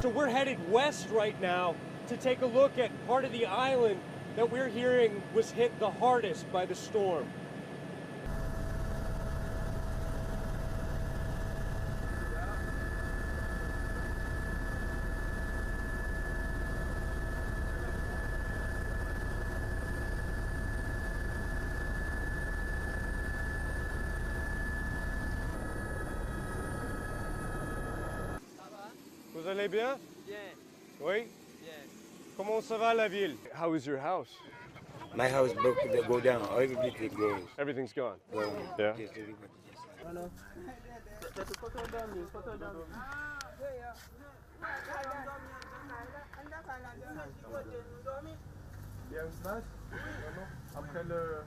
So we're headed west right now to take a look at part of the island that we're hearing was hit the hardest by the storm. Vous allez bien? Bien. Oui? Bien. Comment ça va la ville? How is your house? My house broke, they go down, everything goes. Everything's gone. Go. Yeah. Yes, everybody. Il y a une place, après le,